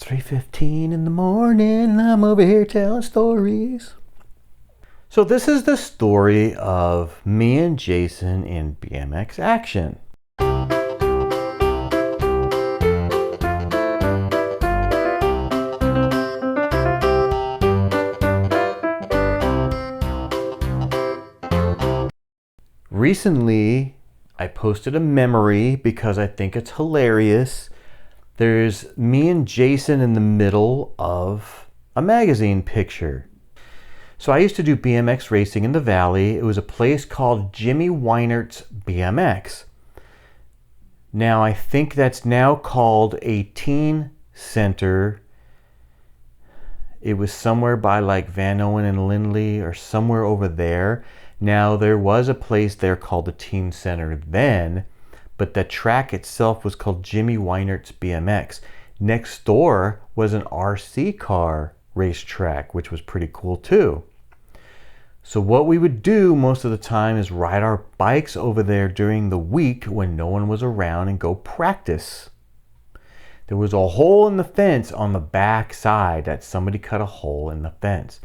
3:15 in the morning and I'm over here telling stories. So this is the story of me and Jason in BMX Action. Recently, I posted a memory because I think it's hilarious. There's me and Jason in the middle of a magazine picture. So I used to do BMX racing in the Valley. It was a place called Jimmy Weinert's BMX. Now I think that's now called a teen center. It was somewhere by like Van Owen and Lindley or somewhere over there. Now there was a place there called the teen center then, but the track itself was called Jimmy Weinert's BMX. Next door was an RC car racetrack, which was pretty cool too. So what we would do most of the time is ride our bikes over there during the week when no one was around and go practice. There was a hole in the fence on the back side that somebody cut a hole in the fence.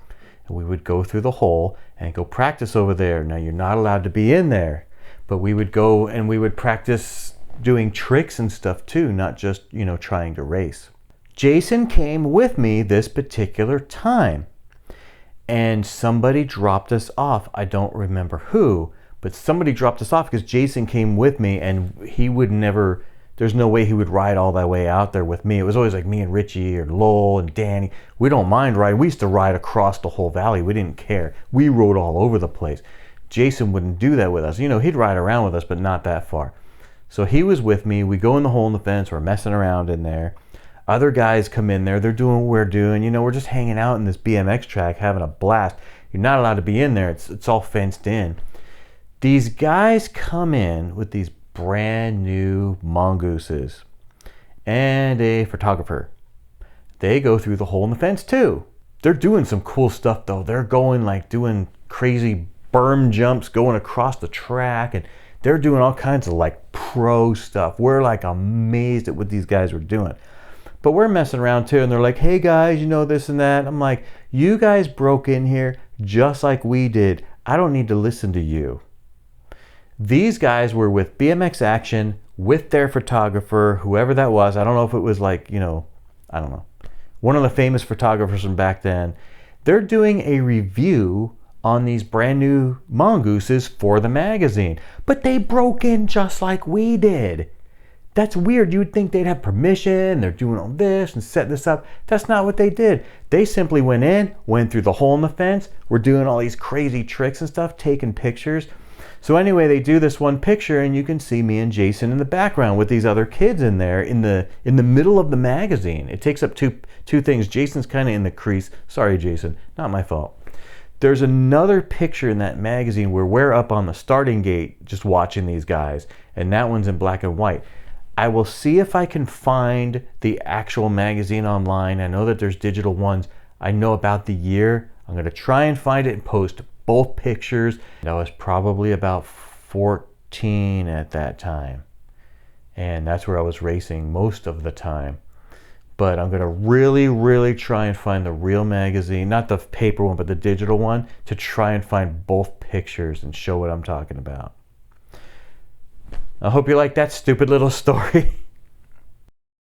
And we would go through the hole and go practice over there. Now you're not allowed to be in there, but we would go and we would practice doing tricks and stuff too, not just, trying to race. Jason came with me this particular time and somebody dropped us off. I don't remember who, but somebody dropped us off because Jason came with me and he would never, there's no way he would ride all that way out there with me. It was always like me and Richie or Lowell and Danny. We don't mind riding. We used to ride across the whole valley. We didn't care. We rode all over the place. Jason wouldn't do that with us. He'd ride around with us, but not that far. So he was with me. We go in the hole in the fence. We're messing around in there. Other guys come in there. They're doing what we're doing. We're just hanging out in this BMX track, having a blast. You're not allowed to be in there. It's all fenced in. These guys come in with these brand new mongooses and a photographer. They go through the hole in the fence too. They're doing some cool stuff though. They're going doing crazy berm jumps going across the track, and they're doing all kinds of pro stuff. We're amazed at what these guys were doing. But we're messing around too, and they're like, hey guys, this and that. I'm like, you guys broke in here just like we did. I don't need to listen to you. These guys were with BMX Action, with their photographer, whoever that was. I don't know if it was I don't know. One of the famous photographers from back then. They're doing a review on these brand new mongooses for the magazine. But they broke in just like we did. That's weird. You would think they'd have permission. They're doing all this and setting this up. That's not what they did. They simply went in, went through the hole in the fence. We're doing all these crazy tricks and stuff, taking pictures. So anyway, they do this one picture and you can see me and Jason in the background with these other kids in there in the middle of the magazine. It takes up two things. Jason's kind of in the crease. Sorry, Jason, not my fault. There's another picture in that magazine where we're up on the starting gate just watching these guys, and that one's in black and white. I will see if I can find the actual magazine online. I know that there's digital ones. I know about the year. I'm going to try and find it and post both pictures. I was probably about 14 at that time, and that's where I was racing most of the time. But I'm going to really try and find the real magazine, not the paper one, but the digital one, to try and find both pictures and show what I'm talking about. I hope you like that stupid little story.